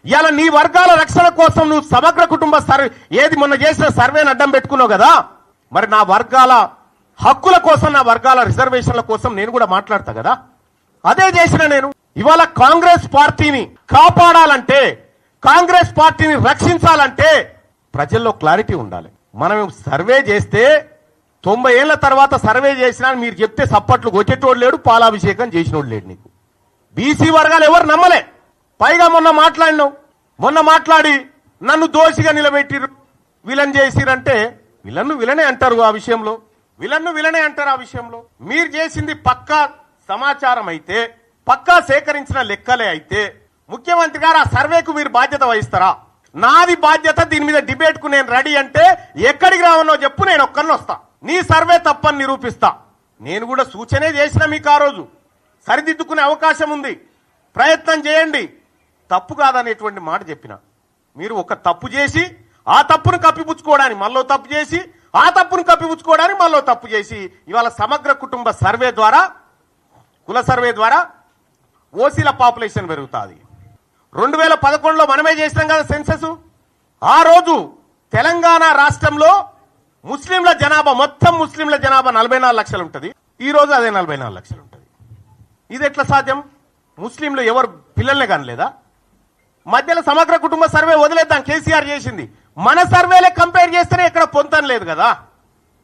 ఇవాళ నీ వర్గాల రక్షణ కోసం నువ్వు సమగ్ర కుటుంబ సర్వే ఏది మొన్న చేసిన సర్వేని అడ్డం పెట్టుకున్నావు కదా, మరి నా వర్గాల హక్కుల కోసం, నా వర్గాల రిజర్వేషన్ల కోసం నేను కూడా మాట్లాడతా కదా. అదే చేసిన నేను. ఇవాళ కాంగ్రెస్ పార్టీని కాపాడాలంటే, కాంగ్రెస్ పార్టీని రక్షించాలంటే ప్రజల్లో క్లారిటీ ఉండాలి. మనం సర్వే చేస్తే 90 ఏళ్ల తర్వాత సర్వే చేసినా మీరు చెప్తే సప్పట్లు కొట్టేటోడు లేడు, పాలాభిషేకం చేసినోడు లేడు. నీకు బీసీ వర్గాలు ఎవరు నమ్మలే. పైగా మొన్న మాట్లాడి నన్ను దోషిగా నిలబెట్టిరు, విలన్ చేసిరంటే విలనే అంటారు. ఆ విషయంలో విలనే అంటారు. ఆ విషయంలో మీరు చేసింది పక్కా సమాచారం అయితే, పక్కా సేకరించిన లెక్కలే అయితే ముఖ్యమంత్రి గారు ఆ సర్వేకు మీరు బాధ్యత వహిస్తారా? నాది బాధ్యత, దీని మీద డిబేట్ కు నేను రెడీ అంటే ఎక్కడికి రావనో చెప్పు, నేను ఒక్కరిని వస్తా. నీ సర్వే తప్పని నిరూపిస్తా. నేను కూడా సూచనే చేసిన మీకు, ఆ రోజు సరిదిద్దుకునే అవకాశం ఉంది, ప్రయత్నం చేయండి, తప్పు కాదనేటువంటి మాట చెప్పిన. మీరు ఒక తప్పు చేసి ఆ తప్పును కప్పిపుచ్చుకోవడానికి మళ్ళీ తప్పు చేసి, ఆ తప్పును కప్పిపుచ్చుకోవడానికి మళ్ళీ తప్పు చేసి, ఇవాళ సమగ్ర కుటుంబ సర్వే ద్వారా, కుల సర్వే ద్వారా ఓసీల పాపులేషన్ పెరుగుతుంది. 2011లో మనమే చేసినాం కదా సెన్సెస్. ఆ రోజు తెలంగాణ రాష్ట్రంలో ముస్లింల జనాభా, మొత్తం ముస్లింల జనాభా 44 లక్షలు ఉంటుంది. ఈ రోజు అదే 44 లక్షలు ఉంటుంది. ఇది ఎట్లా సాధ్యం? ముస్లింలు ఎవరు పిల్లల్ని కనలేదా? మధ్యలో సమగ్ర కుటుంబ సర్వే వదిలేద్దాం, కేసీఆర్ చేసింది. మన సర్వేలే కంపేర్ చేస్తేనే ఇక్కడ పొంతం లేదు కదా.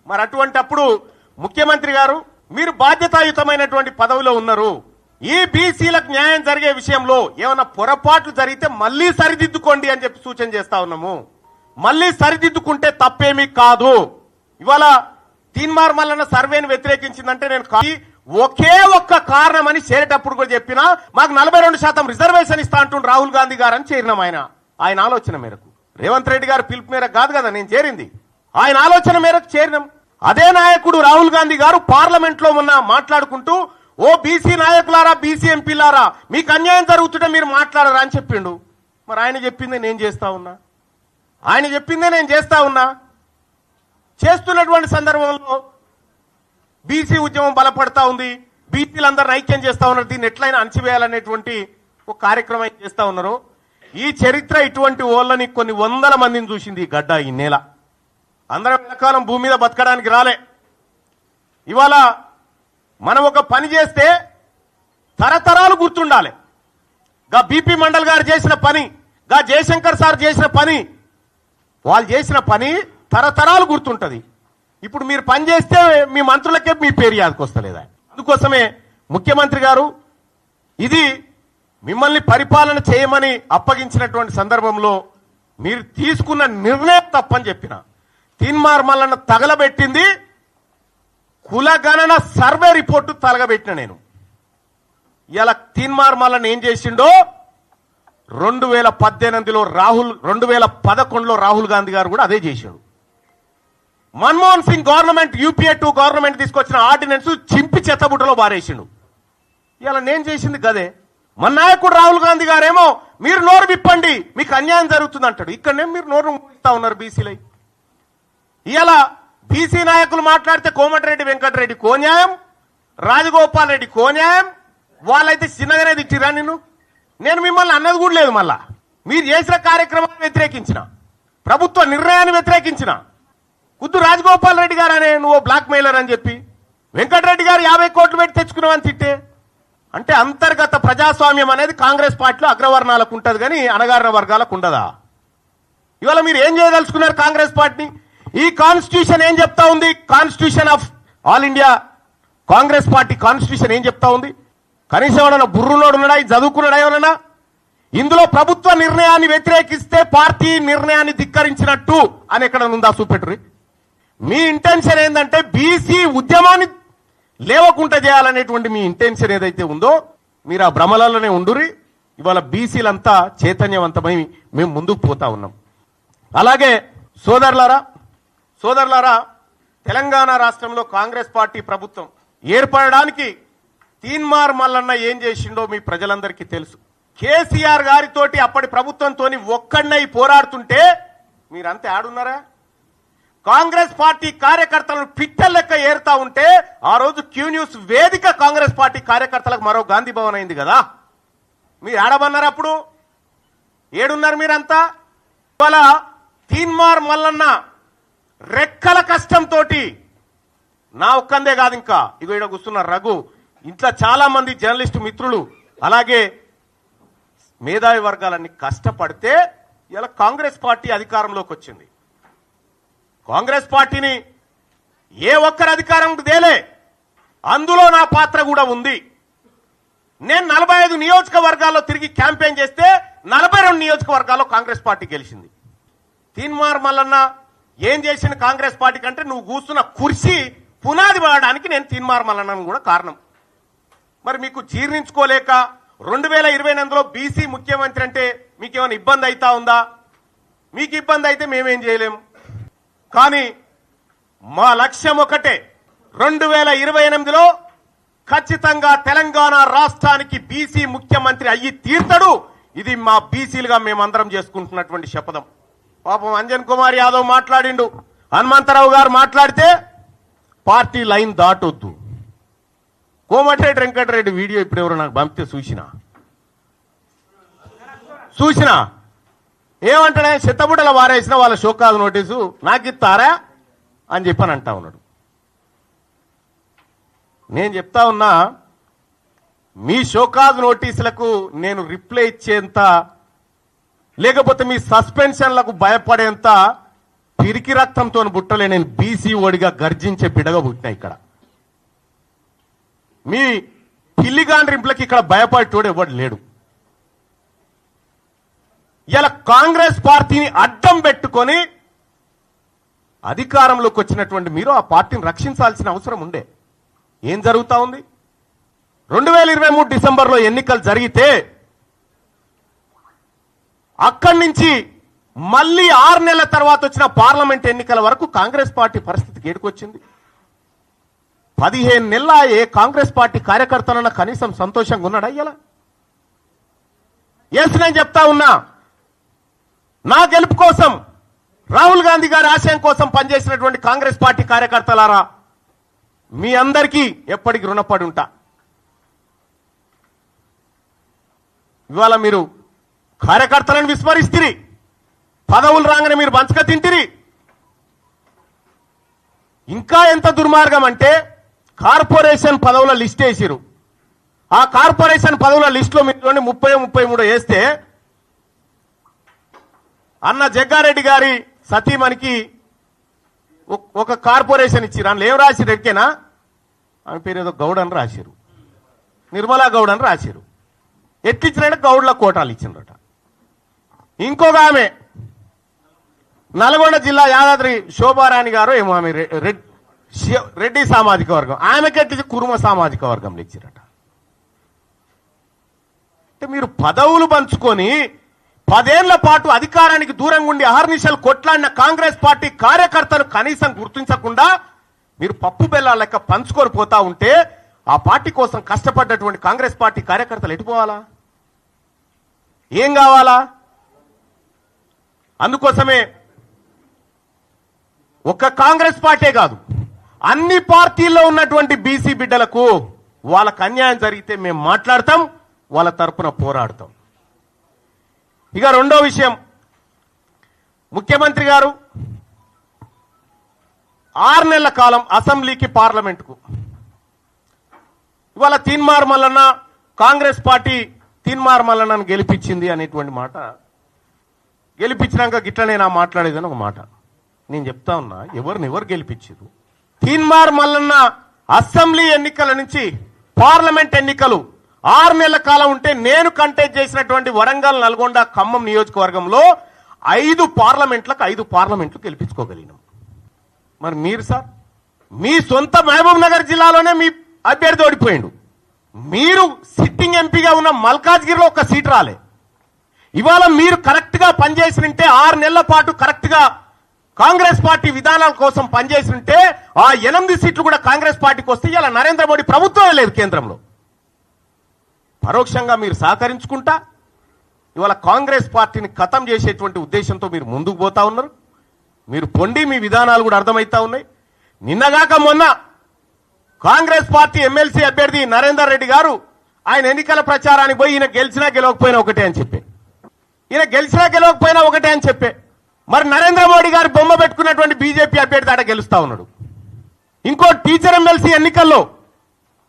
మరి అటువంటి అప్పుడు ముఖ్యమంత్రి గారు, మీరు బాధ్యతాయుతమైనటువంటి పదవిలో ఉన్నారు. ఈ బీసీలకు న్యాయం జరిగే విషయంలో ఏమైనా పొరపాట్లు జరిగితే మళ్లీ సరిదిద్దుకోండి అని చెప్పి సూచన చేస్తా ఉన్నాము. మళ్లీ సరిదిద్దుకుంటే తప్పేమీ కాదు. ఇవాళ తీన్మార్ మల్లన్న సర్వేని వ్యతిరేకించిందంటే నేను ఒకే ఒక్క కారణం అని చేరేటప్పుడు కూడా చెప్పినా, మాకు 42% రిజర్వేషన్ ఇస్తా అంటుండు రాహుల్ గాంధీ గారు అని చేరినాం. ఆయన ఆలోచన మేరకు, రేవంత్ రెడ్డి గారు పిలుపు మేరకు కాదు కదా నేను చేరింది, ఆయన ఆలోచన మేరకు చేరినాం. అదే నాయకుడు రాహుల్ గాంధీ గారు పార్లమెంట్ లో మాట్లాడుకుంటూ, ఓ బీసీ నాయకులారా, బీసీ ఎంపీలారా, మీకు అన్యాయం జరుగుతుంటే మీరు మాట్లాడరా అని చెప్పిండు. మరి ఆయన చెప్పిందే నేను చేస్తా ఉన్నా. చేస్తున్నటువంటి సందర్భంలో బీసీ ఉద్యమం బలపడతా ఉంది, బీసీలందరినీ ఐక్యం చేస్తా ఉన్నారు. దీన్ని ఎట్లయినా అణచివేయాలనేటువంటి ఒక కార్యక్రమం చేస్తా ఉన్నారు. ఈ చరిత్ర ఇటువంటి ఓళ్ళని కొన్ని వందల మందిని చూసింది ఈ గడ్డ, ఈ నేల. అందరం ఎంతకాలం భూమి మీద బతకడానికి రాలే. ఇవాళ మనం ఒక పని చేస్తే తరతరాలు గుర్తుండాలి. గా బీపీ మండల్ గారు చేసిన పని, గా జయశంకర్ సార్ చేసిన పని, వాళ్ళు చేసిన పని తరతరాలు గుర్తుంటది. ఇప్పుడు మీరు పని చేస్తే మీ మంత్రులకే మీ పేరు యాదకొస్తలేదా? అందుకోసమే ముఖ్యమంత్రి గారు ఇది మిమ్మల్ని పరిపాలన చేయమని అప్పగించినటువంటి సందర్భంలో మీరు తీసుకున్న నిర్ణయం తప్పని చెప్పిన. తీన్మార్ మల్లన్న తగలబెట్టింది కులగణన సర్వే రిపోర్టు తగలబెట్టిన నేను. ఇలా తీన్మార్ మల్లన్న ఏం చేసిండో 2018లో 2011లో రాహుల్ గాంధీ గారు కూడా అదే చేశాడు. Manmohan Singh government, UPA 2 government తీసుకొచ్చిన ఆర్డినెన్స్ చింపి చెత్తబుట్టలో బారేసిండు. ఇలా నేను చేసింది గదే. మన నాయకుడు రాహుల్ గాంధీ గారేమో మీరు నోరు విప్పండి, మీకు అన్యాయం జరుగుతుంది అంటాడు. ఇక్కడనే మీరు నోరు ఇస్తా ఉన్నారు బీసీలై. ఇలా బీసీ నాయకులు మాట్లాడితే కోమటిరెడ్డి వెంకటరెడ్డి కోన్యాయం, రాజగోపాల్ రెడ్డి కోన్యాయం, వాళ్ళైతే చిన్నగానే తిట్టిరా నేను మిమ్మల్ని అన్నది కూడా లేదు. మళ్ళా మీరు చేసిన కార్యక్రమాన్ని వ్యతిరేకించిన, ప్రభుత్వ నిర్ణయాన్ని వ్యతిరేకించిన, ఖుద్దు రాజగోపాల్ రెడ్డి గారు అనే నువ్వు బ్లాక్ మెయిలర్ అని చెప్పి, వెంకటరెడ్డి గారు 50 కోట్లు పెట్టి తెచ్చుకున్నావని తిట్టే. అంటే అంతర్గత ప్రజాస్వామ్యం అనేది కాంగ్రెస్ పార్టీలో అగ్రవర్ణాలకు ఉంటుంది కానీ అణగారిన వర్గాలకు ఉండదా? ఇవాళ మీరు ఏం చేయదలుచుకున్నారు కాంగ్రెస్ పార్టీ? ఈ కాన్స్టిట్యూషన్ ఏం చెప్తా ఉంది? Constitution of all India Congress party constitution ఏం చెప్తా ఉంది? కనీసం ఎవరైనా బుర్రునోడు ఉన్నాడా? చదువుకున్నాడా ఎవరైనా? ఇందులో ప్రభుత్వ నిర్ణయాన్ని వ్యతిరేకిస్తే పార్టీ నిర్ణయాన్ని ధిక్కరించినట్టు అని ఎక్కడ ఉందా? చూపెట్టుర్రి. మీ ఇంటెన్షన్ ఏంటంటే బీసీ ఉద్యమాన్ని లేవకుండా చేయాలనేటువంటి మీ ఇంటెన్షన్ ఏదైతే ఉందో మీరు ఆ భ్రమలలోనే ఉండురి. ఇవాళ బీసీలంతా చైతన్యవంతమై మేము ముందుకు పోతా ఉన్నాం. అలాగే సోదరులారా, తెలంగాణ రాష్ట్రంలో కాంగ్రెస్ పార్టీ ప్రభుత్వం ఏర్పడడానికి తీన్మార్ మల్లన్న ఏం చేసిండో మీ ప్రజలందరికీ తెలుసు. కేసీఆర్ గారితోటి అప్పటి ప్రభుత్వంతో ఒక్కడై పోరాడుతుంటే మీరంతా ఆడున్నారా? కాంగ్రెస్ పార్టీ కార్యకర్తలను పిట్టల లెక్క ఏరుతా ఉంటే ఆ రోజు క్యూ న్యూస్ వేదిక కాంగ్రెస్ పార్టీ కార్యకర్తలకు మరో గాంధీ భవన్ అయింది కదా. మీరు ఆడమన్నారు అప్పుడు. ఏడున్నారు మీరంతా? ఇవాళ తీన్మార్ మల్లన్న రెక్కల కష్టంతో నా ఒక్కందే కాదు, ఇంకా ఇగో ఇక్కడ కూర్చున్న రఘు, ఇంట్లో చాలా మంది జర్నలిస్టు మిత్రులు అలాగే మేధావి వర్గాలన్నీ కష్టపడితే ఇలా కాంగ్రెస్ పార్టీ అధికారంలోకి వచ్చింది. కాంగ్రెస్ పార్టీని ఏ ఒక్కరు అధికారం తేలే, అందులో నా పాత్ర కూడా ఉంది. నేను 45 నియోజకవర్గాల్లో తిరిగి క్యాంపెయిన్ చేస్తే 42 నియోజకవర్గాల్లో కాంగ్రెస్ పార్టీ గెలిచింది. తీన్మార్ మల్లన్న ఏం చేసిన కాంగ్రెస్ పార్టీ కంటే నువ్వు కూర్చున్న కుర్చీ పునాది పడడానికి నేను తీన్మార్ మల్లన్నను కూడా కారణం. మరి మీకు జీర్ణించుకోలేక 2028లో బీసీ ముఖ్యమంత్రి అంటే మీకేమైనా ఇబ్బంది అవుతా ఉందా? మీకు ఇబ్బంది అయితే మేమేం చేయలేం. కానీ మా లక్ష్యం ఒకటే, 2028లో ఖచ్చితంగా తెలంగాణ రాష్ట్రానికి బీసీ ముఖ్యమంత్రి అయ్యి తీర్తాడు. ఇది మా బీసీలుగా మేమందరం చేసుకుంటున్నటువంటి శపథం. పాపం అంజన్ కుమార్ యాదవ్ మాట్లాడిండు, హనుమంతరావు గారు మాట్లాడితే పార్టీ లైన్ దాటొద్దు. కోమటిరెడ్డి వెంకటరెడ్డి వీడియో ఇప్పుడు ఎవరు నాకు పంపితే చూసినా ఏమంటాడే, చెత్తబుట్టల వారేసిన వాళ్ళ షోకాదు నోటీసు నాకు ఇస్తారా అని చెప్పని అంటా ఉన్నాడు. నేను చెప్తా ఉన్నా, మీ షోకాజ్ నోటీసులకు నేను రిప్లై ఇచ్చేంత, లేకపోతే మీ సస్పెన్షన్లకు భయపడేంత పిరికి రక్తంతో బుట్టలే నేను బీసీ ఓడిగా గర్జించే బిడగా పుట్టినా. ఇక్కడ మీ పిల్లిగాండ్రింపులకి ఇక్కడ భయపడేటోడు ఎవడు లేడు. ఇలా కాంగ్రెస్ పార్టీని అడ్డం పెట్టుకొని అధికారంలోకి వచ్చినటువంటి మీరు ఆ పార్టీని రక్షించాల్సిన అవసరం ఉండే. ఏం జరుగుతా ఉంది? 2023 డిసెంబర్లో ఎన్నికలు జరిగితే అక్కడి నుంచి మళ్ళీ 6 నెలల తర్వాత వచ్చిన పార్లమెంట్ ఎన్నికల వరకు కాంగ్రెస్ పార్టీ పరిస్థితికి ఏడుకొచ్చింది. 15 నెలల ఏ కాంగ్రెస్ పార్టీ కార్యకర్తలన్న కనీసం సంతోషంగా ఉన్నాడా? ఇలా ఎస్, నేను చెప్తా ఉన్నా, నా గెలుపు కోసం రాహుల్ గాంధీ గారి ఆశయం కోసం పనిచేసినటువంటి కాంగ్రెస్ పార్టీ కార్యకర్తలారా, మీ అందరికీ ఎప్పటికీ రుణపడి ఉంటా. ఇవాళ మీరు కార్యకర్తలను విస్మరిస్తిరి, పదవులు రాగానే మీరు బంచక తింటిరి. ఇంకా ఎంత దుర్మార్గం అంటే, కార్పొరేషన్ పదవుల లిస్ట్ వేసిరు. ఆ కార్పొరేషన్ పదవుల లిస్టులో మీరు 30-33 వేస్తే అన్న జగ్గారెడ్డి గారి సతీమణికి ఒక కార్పొరేషన్ ఇచ్చిరు. అందులో ఏం రాసిరు ఎక్కేనా? ఆమె పేరు ఏదో గౌడ్ అని రాసిరు, నిర్మలా గౌడ్ అని రాసిరు. ఎట్లిచ్చినట్టు గౌడ్ల కోటాలు ఇచ్చినట. ఇంకొక ఆమె నల్గొండ జిల్లా యాదాద్రి శోభారాణి గారు ఏమో, ఆమె రెడ్డి సామాజిక వర్గం, ఆమెకి ఎట్లిచ్చి కురుమ సామాజిక వర్గంలో ఇచ్చిరట. అంటే మీరు పదవులు పంచుకొని 10 ఏళ్ల పాటు అధికారానికి దూరంగా ఉండి అహర్నిశలు కొట్లాడిన కాంగ్రెస్ పార్టీ కార్యకర్తలు కనీసం గుర్తించకుండా మీరు పప్పు బెల్లాల లెక్క పంచుకొని పోతా ఉంటే ఆ పార్టీ కోసం కష్టపడ్డటువంటి కాంగ్రెస్ పార్టీ కార్యకర్తలు ఎటుపోవాలా? ఏం కావాలా? అందుకోసమే ఒక్క కాంగ్రెస్ పార్టీ కాదు, అన్ని పార్టీల్లో ఉన్నటువంటి బీసీ బిడ్డలకు వాళ్ళకు అన్యాయం జరిగితే మేము మాట్లాడతాం, వాళ్ళ తరపున పోరాడతాం. ఇక రెండో విషయం, ముఖ్యమంత్రి గారు 6 నెలల కాలం అసెంబ్లీకి పార్లమెంటుకు, ఇవాళ తీన్మార్ మల్లన్న కాంగ్రెస్ పార్టీ తీన్మార్ మల్లన్నను గెలిపించింది అనేటువంటి మాట, గెలిపించినాక గిట్లనే నా మాట్లాడేదని ఒక మాట. నేను చెప్తా ఉన్నా, ఎవరు గెలిపించారు? తీన్మార్ మల్లన్న అసెంబ్లీ ఎన్నికల నుంచి పార్లమెంట్ ఎన్నికలు 6 నెలల కాలం ఉంటే నేను కంటెస్ట్ చేసినటువంటి వరంగల్, నల్గొండ, ఖమ్మం నియోజకవర్గంలో 5 పార్లమెంట్లు గెలిపించుకోగలిగినాం. మరి మీరు సార్, మీ సొంత మహబూబ్ నగర్ జిల్లాలోనే మీ అభ్యర్థి ఓడిపోయిండు. మీరు సిట్టింగ్ ఎంపీగా ఉన్న మల్కాజ్గిరిలో ఒక సీట్ రాలే. ఇవాళ మీరు కరెక్ట్ గా పనిచేసినంటే 6 నెలల పాటు కరెక్ట్ గా కాంగ్రెస్ పార్టీ విధానాల కోసం పనిచేసినంటే ఆ 8 సీట్లు కూడా కాంగ్రెస్ పార్టీకి వస్తే ఇలా నరేంద్ర మోడీ ప్రభుత్వమే లేదు కేంద్రంలో. పరోక్షంగా మీరు సహకరించుకుంటా ఇవాళ కాంగ్రెస్ పార్టీని ఖతం చేసేటువంటి ఉద్దేశంతో మీరు ముందుకు పోతా ఉన్నారు. మీరు పొండి మీ విధానాలు కూడా అర్థమవుతా ఉన్నాయి. నిన్నగాక మొన్న కాంగ్రెస్ పార్టీ ఎమ్మెల్సీ అభ్యర్థి నరేందర్ రెడ్డి గారు ఆయన ఎన్నికల ప్రచారానికి పోయి ఈయన గెలిచినా గెలవకపోయినా ఒకటే అని చెప్పి ఈయన గెలిచినా గెలవకపోయినా ఒకటే అని చెప్పే. మరి నరేంద్ర మోడీ గారి బొమ్మ పెట్టుకున్నటువంటి బీజేపీ అభ్యర్థి ఆడ గెలుస్తా ఉన్నాడు. ఇంకో టీచర్ ఎమ్మెల్సీ ఎన్నికల్లో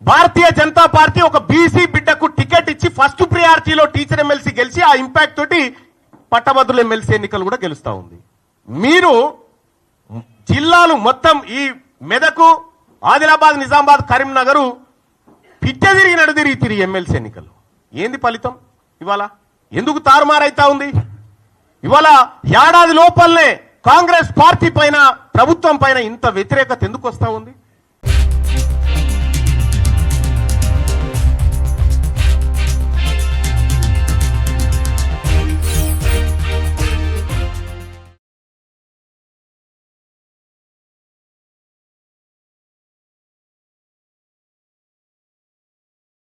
భారతీయ జనతా పార్టీ ఒక బీసీ బిడ్డకు టికెట్ ఇచ్చి ఫస్ట్ ప్రియారిటీలో టీచర్ ఎమ్మెల్సీ గెలిచి ఆ ఇంపాక్ట్ తోటి పట్టభద్రుల ఎమ్మెల్సీ ఎన్నికలు కూడా గెలుస్తా ఉంది. మీరు జిల్లాలు మొత్తం ఈ మెదకు, ఆదిలాబాద్, నిజామాబాద్, కరీంనగర్ పిచ్చ తిరిగి ఎమ్మెల్సీ ఎన్నికలు ఏంది ఫలితం? ఇవాళ ఎందుకు తారుమారైతా ఉంది? ఇవాళ ఏడాది లోపలనే కాంగ్రెస్ పార్టీ పైన, ప్రభుత్వం పైన ఇంత వ్యతిరేకత ఎందుకు వస్తా ఉంది?